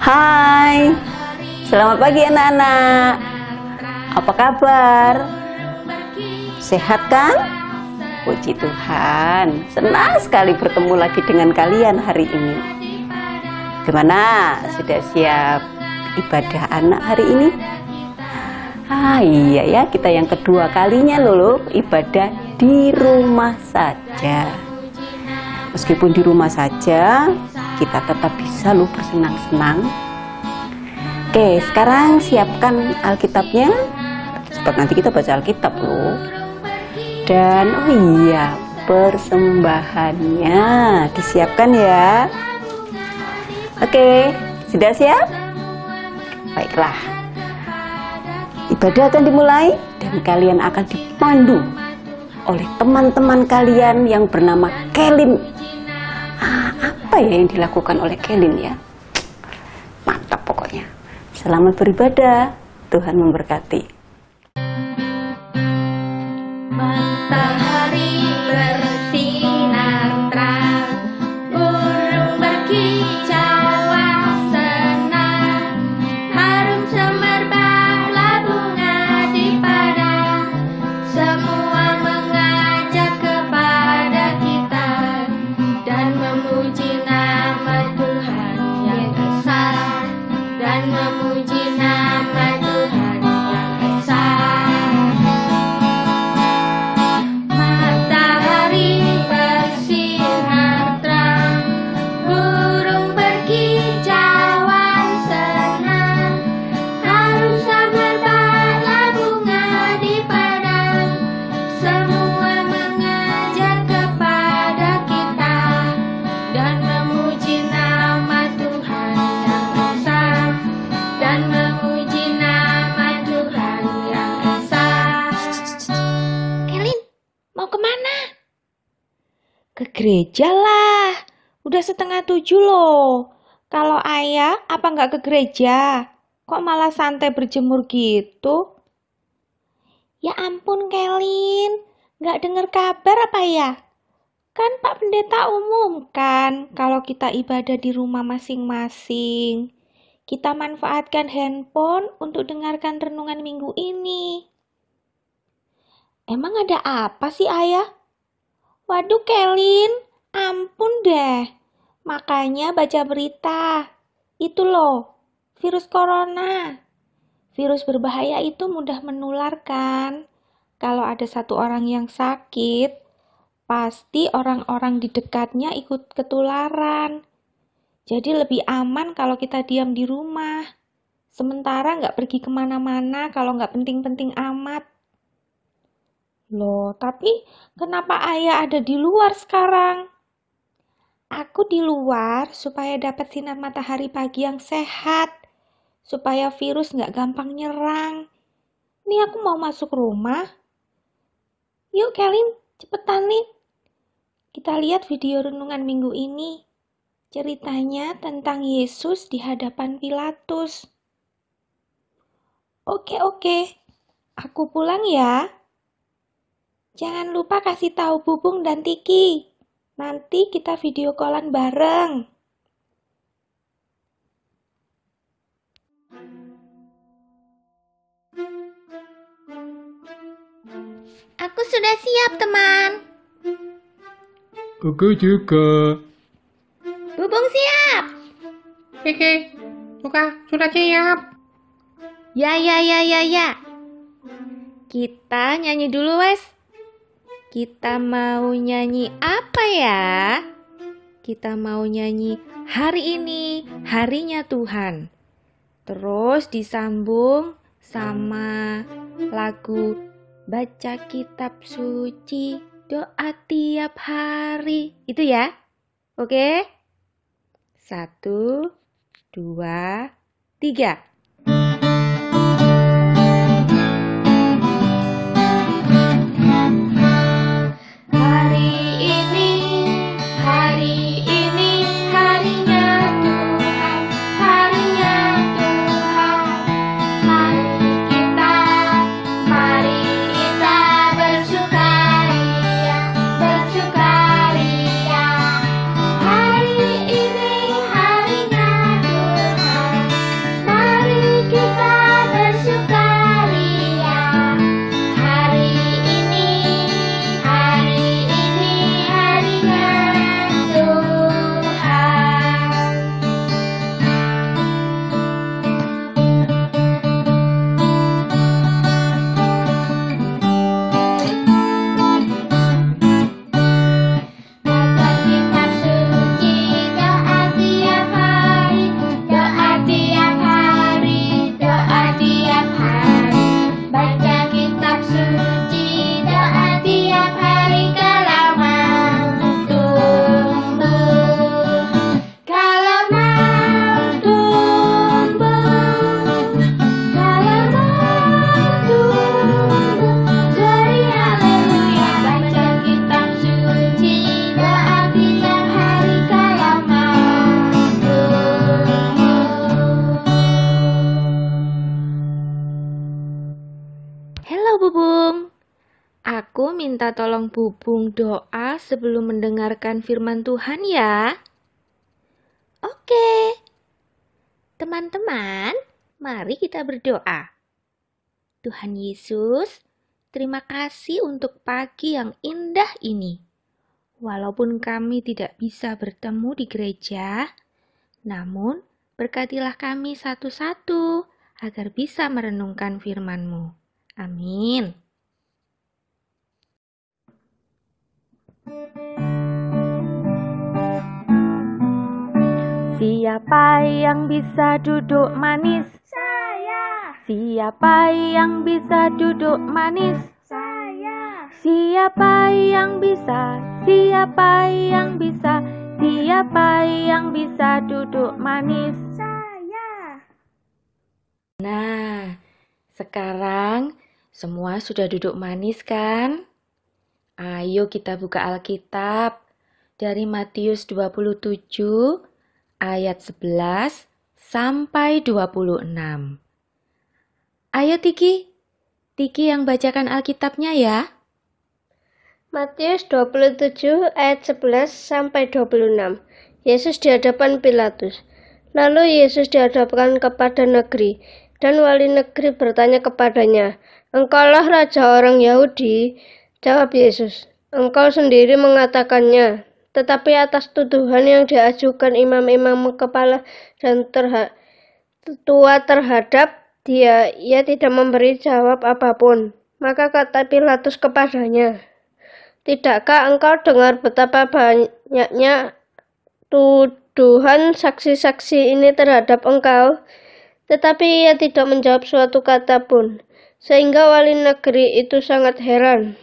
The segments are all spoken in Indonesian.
Hai, selamat pagi anak-anak. Apa kabar? Sehat kan? Puji Tuhan, senang sekali bertemu lagi dengan kalian hari ini. Gimana? Sudah siap ibadah anak hari ini? Iya ya, kita yang kedua kalinya loh ibadah di rumah saja. Meskipun di rumah saja, kita tetap bisa loh bersenang-senang. Oke, sekarang siapkan Alkitabnya, sebab nanti kita baca Alkitab loh. Dan oh iya, persembahannya disiapkan ya. Oke, sudah siap? Baiklah, ibadah akan dimulai dan kalian akan dipandu oleh teman-teman kalian yang bernama Kelin. Apa ya yang dilakukan oleh Kelin ya? Mantap pokoknya. Selamat beribadah, Tuhan memberkati. Matahari bersinar terang, burung berkicauan senang, harum semerbaklah bunga di padang, semua mengajak kepada kita dan memuji nama Tuhan yang esa, dan memuji nama Tuhan yang esa. Matahari bersinar terang, burung berkicauan senang, harum semerbaklah bunga di padang, semua mengajak kepada kita dan memuji nama Tuhan yang esa, dan memuji nama Tuhan yang esa. Kelin, mau kemana? Ke gereja lah. Udah 6:30 loh. Kalau ayah, apa nggak ke gereja? Kok malah santai berjemur gitu? Ya ampun Kelin, nggak dengar kabar apa ya? Kan Pak Pendeta umumkan kalau kita ibadah di rumah masing-masing. Kita manfaatkan handphone untuk dengarkan renungan minggu ini. Emang ada apa sih ayah? Waduh Kelin, ampun deh. Makanya baca berita. Itu loh, virus corona. Virus berbahaya itu mudah menular kan? Kalau ada satu orang yang sakit, pasti orang-orang di dekatnya ikut ketularan. Jadi lebih aman kalau kita diam di rumah. Sementara nggak pergi kemana-mana kalau nggak penting-penting amat. Loh, tapi kenapa ayah ada di luar sekarang? Aku di luar supaya dapat sinar matahari pagi yang sehat. Supaya virus nggak gampang nyerang. Nih aku mau masuk rumah. Yuk Kelin, cepetan nih. Kita lihat video renungan minggu ini. Ceritanya tentang Yesus di hadapan Pilatus. Oke, aku pulang ya. Jangan lupa kasih tahu Bubung dan Tiki. Nanti kita video callan bareng. Aku sudah siap, teman. Aku juga. Bubung siap. Kiki, juga sudah siap. Ya. Kita nyanyi dulu, wes. Kita mau nyanyi apa ya? Kita mau nyanyi hari ini, harinya Tuhan. Terus disambung sama lagu baca kitab suci, doa tiap hari. Itu ya? Oke? 1, 2, 3. Hari ini harinya Tuhan. minta tolong Bubung doa sebelum mendengarkan firman Tuhan ya. Oke. Teman-teman, mari kita berdoa. Tuhan Yesus, terima kasih untuk pagi yang indah ini. Walaupun kami tidak bisa bertemu di gereja, namun berkatilah kami satu-satu agar bisa merenungkan firman-Mu. Amin. Siapa yang bisa duduk manis? Saya. Siapa yang bisa duduk manis? Saya. Siapa yang bisa? Siapa yang bisa? Siapa yang bisa duduk manis? Saya. Nah, sekarang semua sudah duduk manis kan? Ayo kita buka Alkitab dari Matius 27 ayat 11 sampai 26. Ayo Tiki yang bacakan Alkitabnya ya. Matius 27 ayat 11 sampai 26. Yesus di hadapan Pilatus. Lalu Yesus dihadapkan kepada negeri, dan wali negeri bertanya kepadanya, "Engkaulah raja orang Yahudi?" Jawab Yesus, "Engkau sendiri mengatakannya." Tetapi atas tuduhan yang diajukan imam-imam kepala dan tua terhadap dia, ia tidak memberi jawab apapun. Maka kata Pilatus kepadanya, "Tidakkah engkau dengar betapa banyaknya tuduhan saksi-saksi ini terhadap engkau?" Tetapi ia tidak menjawab suatu kata pun, sehingga wali negeri itu sangat heran.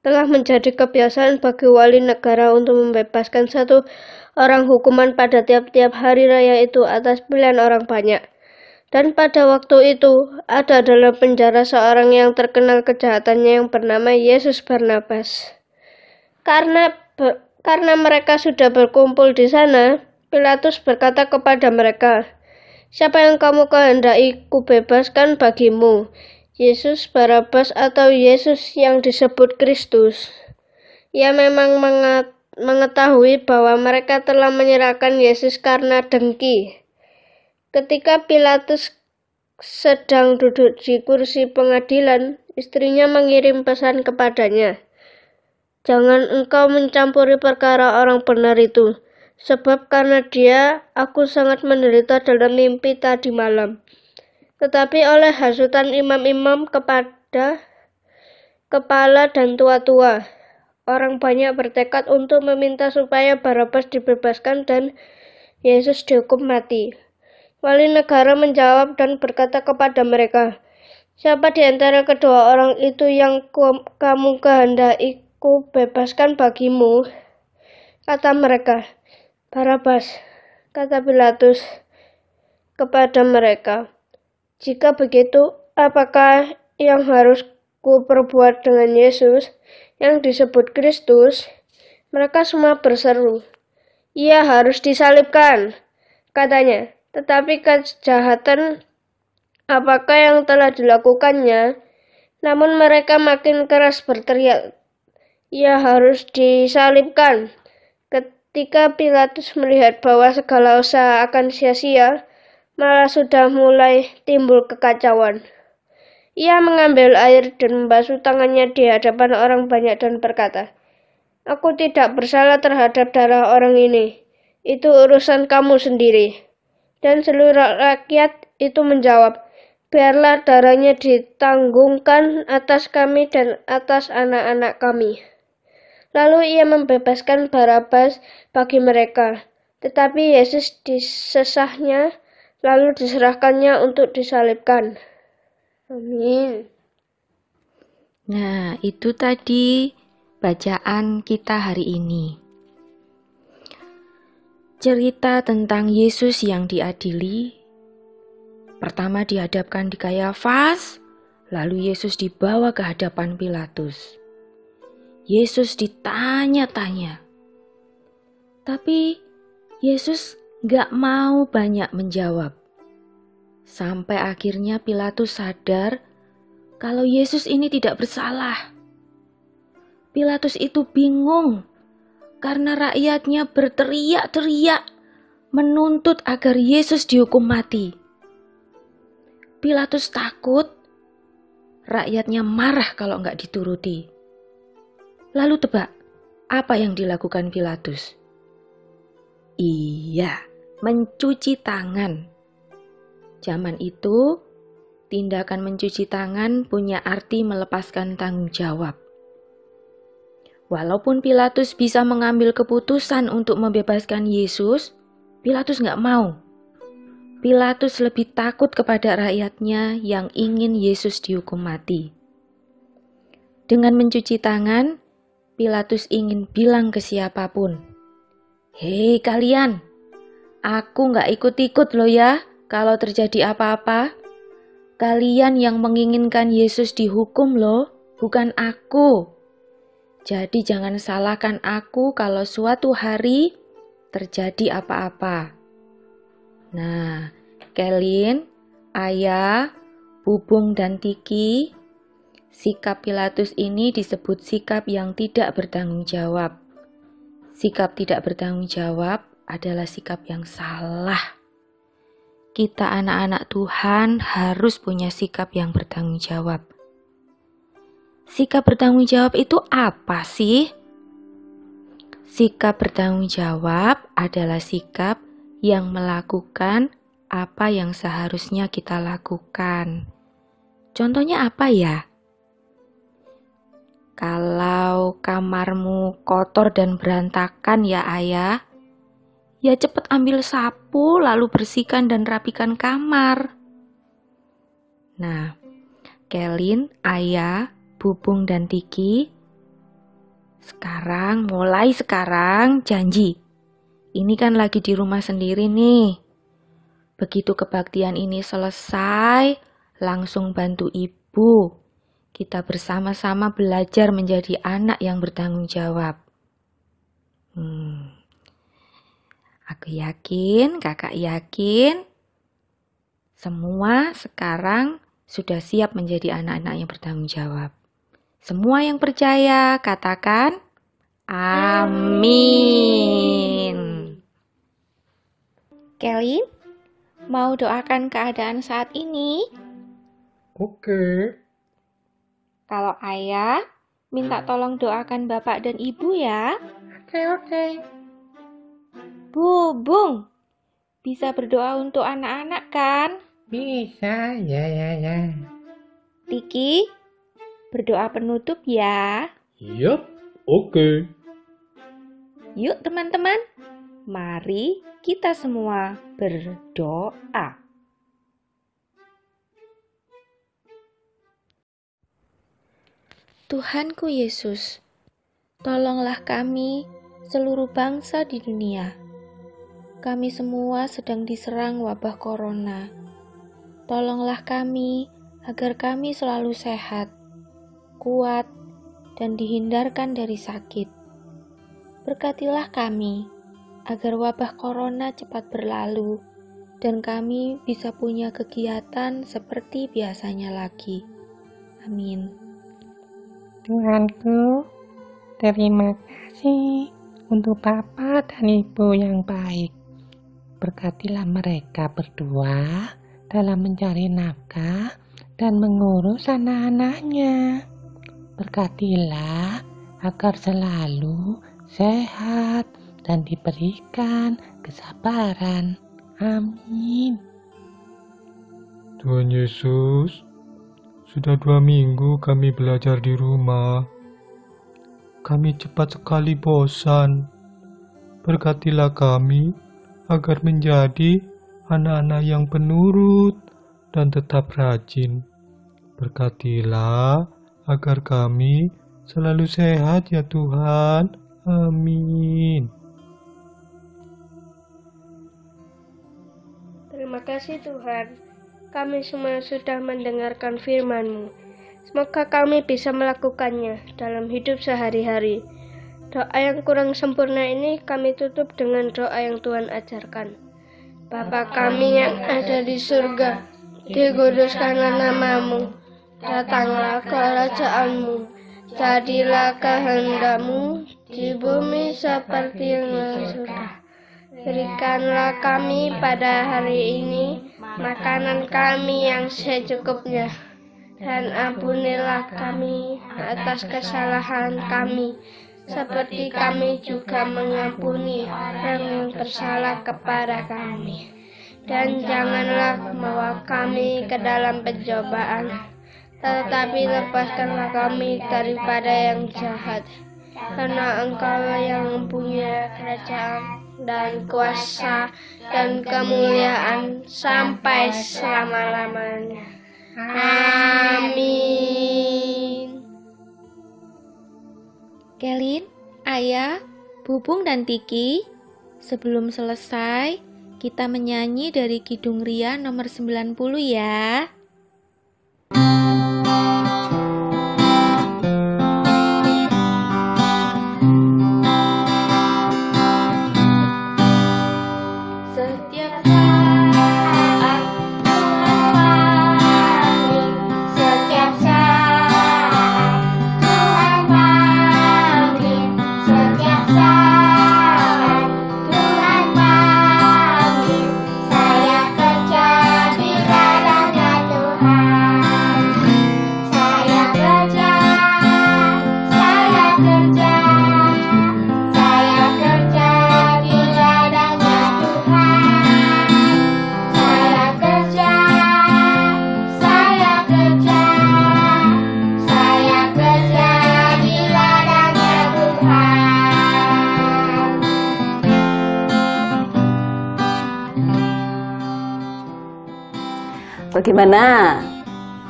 Telah menjadi kebiasaan bagi wali negara untuk membebaskan satu orang hukuman pada tiap-tiap hari raya itu atas pilihan orang banyak. Dan pada waktu itu, ada dalam penjara seorang yang terkenal kejahatannya yang bernama Yesus Barnabas. Karena mereka sudah berkumpul di sana, Pilatus berkata kepada mereka, "Siapa yang kamu kehendaki kubebaskan bagimu, Yesus Barnabas atau Yesus yang disebut Kristus?" Ia memang mengetahui bahwa mereka telah menyerahkan Yesus karena dengki. Ketika Pilatus sedang duduk di kursi pengadilan, istrinya mengirim pesan kepadanya, "Jangan engkau mencampuri perkara orang benar itu, sebab karena dia aku sangat menderita dalam mimpi tadi malam." Tetapi oleh hasutan imam-imam kepada kepala dan tua-tua, orang banyak bertekad untuk meminta supaya Barnabas dibebaskan dan Yesus dihukum mati. Wali negara menjawab dan berkata kepada mereka, "Siapa di antara kedua orang itu yang kamu kehendaki ku bebaskan bagimu?" Kata mereka, "Barnabas." Kata Pilatus kepada mereka, "Jika begitu, apakah yang harus ku perbuat dengan Yesus yang disebut Kristus?" Mereka semua berseru, "Ia harus disalibkan," katanya. Tetapi kejahatan apakah yang telah dilakukannya? Namun mereka makin keras berteriak, "Ia harus disalibkan." Ketika Pilatus melihat bahwa segala usaha akan sia-sia, malah sudah mulai timbul kekacauan. Ia mengambil air dan membasuh tangannya di hadapan orang banyak dan berkata, "Aku tidak bersalah terhadap darah orang ini. Itu urusan kamu sendiri." Dan seluruh rakyat itu menjawab, "Biarlah darahnya ditanggungkan atas kami dan atas anak-anak kami." Lalu ia membebaskan Barnabas bagi mereka, tetapi Yesus disesahnya, lalu diserahkannya untuk disalibkan. Amin. Nah, itu tadi bacaan kita hari ini. Cerita tentang Yesus yang diadili. Pertama dihadapkan di Kayafas, lalu Yesus dibawa ke hadapan Pilatus. Yesus ditanya-tanya. Tapi Yesus gak mau banyak menjawab. Sampai akhirnya Pilatus sadar kalau Yesus ini tidak bersalah. Pilatus itu bingung karena rakyatnya berteriak-teriak menuntut agar Yesus dihukum mati. Pilatus takut rakyatnya marah kalau nggak dituruti. Lalu tebak, apa yang dilakukan Pilatus? Iya, mencuci tangan. Zaman itu, tindakan mencuci tangan punya arti melepaskan tanggung jawab. Walaupun Pilatus bisa mengambil keputusan untuk membebaskan Yesus, Pilatus nggak mau. Pilatus lebih takut kepada rakyatnya yang ingin Yesus dihukum mati. Dengan mencuci tangan, Pilatus ingin bilang ke siapapun, "Hei kalian, aku nggak ikut-ikut loh ya kalau terjadi apa-apa. Kalian yang menginginkan Yesus dihukum loh, bukan aku. Jadi jangan salahkan aku kalau suatu hari terjadi apa-apa." Nah, Kelin, Ayah, Bubung, dan Tiki, sikap Pilatus ini disebut sikap yang tidak bertanggung jawab. Sikap tidak bertanggung jawab adalah sikap yang salah. Kita anak-anak Tuhan harus punya sikap yang bertanggung jawab. Sikap bertanggung jawab itu apa sih? Sikap bertanggung jawab adalah sikap yang melakukan apa yang seharusnya kita lakukan. Contohnya apa ya? Kalau kamarmu kotor dan berantakan ya Ayah, ya cepat ambil sapu lalu bersihkan dan rapikan kamar. Nah, Kelin, Ayah, Bubung, dan Tiki, mulai sekarang janji. Ini kan lagi di rumah sendiri nih. Begitu kebaktian ini selesai, langsung bantu ibu. Kita bersama-sama belajar menjadi anak yang bertanggung jawab. Aku yakin, kakak yakin, semua sekarang sudah siap menjadi anak-anak yang bertanggung jawab. Semua yang percaya, katakan amin. Kelin, mau doakan keadaan saat ini? Oke. Kalau Ayah, minta tolong doakan Bapak dan Ibu ya. Oke. Bubung, bisa berdoa untuk anak-anak kan? Bisa, ya. Tiki, berdoa penutup ya. Yup, oke. Yuk teman-teman, mari kita semua berdoa. Tuhanku Yesus, tolonglah kami seluruh bangsa di dunia. Kami semua sedang diserang wabah corona. Tolonglah kami agar kami selalu sehat, kuat, dan dihindarkan dari sakit. Berkatilah kami agar wabah corona cepat berlalu dan kami bisa punya kegiatan seperti biasanya lagi. Amin. Tuhanku, terima kasih untuk Papa dan Ibu yang baik. Berkatilah mereka berdua dalam mencari nafkah dan mengurus anak-anaknya. Berkatilah agar selalu sehat dan diberikan kesabaran. Amin. Tuhan Yesus, sudah 2 minggu kami belajar di rumah. Kami cepat sekali bosan. Berkatilah kami agar menjadi anak-anak yang penurut dan tetap rajin. Berkatilah agar kami selalu sehat ya Tuhan. Amin. Terima kasih Tuhan, kami semua sudah mendengarkan firman-Mu. Semoga kami bisa melakukannya dalam hidup sehari-hari. Doa yang kurang sempurna ini kami tutup dengan doa yang Tuhan ajarkan. Bapa kami yang ada di surga, dikuduskanlah nama-Mu, datanglah kerajaan-Mu, Jadilah kehendak-Mu di bumi seperti yang surga. Berikanlah kami pada hari ini makanan kami yang secukupnya. Dan ampunilah kami atas kesalahan kami, seperti kami juga mengampuni orang yang bersalah kepada kami. Dan janganlah membawa kami ke dalam pencobaan, tetapi lepaskanlah kami daripada yang jahat. Karena Engkau yang mempunyai kerajaan dan kuasa dan kemuliaan sampai selama-lamanya. Amin. Kelin, Ayah, Bubung dan Tiki, sebelum selesai, kita menyanyi dari Kidung Ria nomor 90 ya. Bagaimana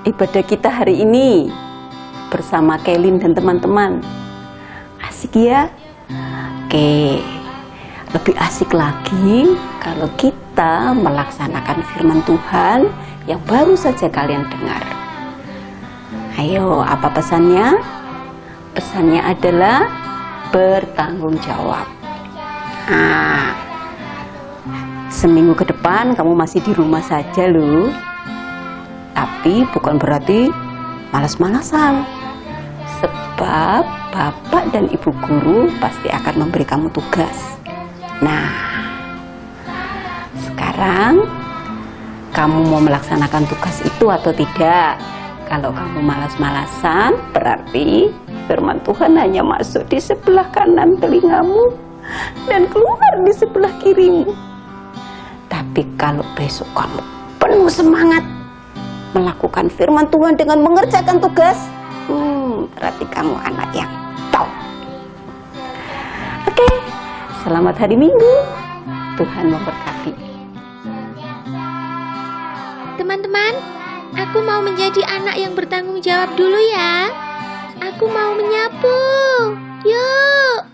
ibadah kita hari ini bersama Kelin dan teman-teman? Asik ya? Oke, lebih asik lagi kalau kita melaksanakan firman Tuhan yang baru saja kalian dengar. Ayo, apa pesannya? Pesannya adalah bertanggung jawab. Seminggu ke depan kamu masih di rumah saja loh. Tapi bukan berarti malas-malasan. Sebab Bapak dan Ibu Guru pasti akan memberi kamu tugas. Nah, sekarang kamu mau melaksanakan tugas itu atau tidak? Kalau kamu malas-malasan, berarti firman Tuhan hanya masuk di sebelah kanan telingamu dan keluar di sebelah kirimu. Tapi kalau besok kamu penuh semangat melakukan firman Tuhan dengan mengerjakan tugas, berarti kamu anak yang top. Oke, selamat hari Minggu. Tuhan memberkati. Teman-teman, aku mau menjadi anak yang bertanggung jawab dulu ya. Aku mau menyapu. Yuk.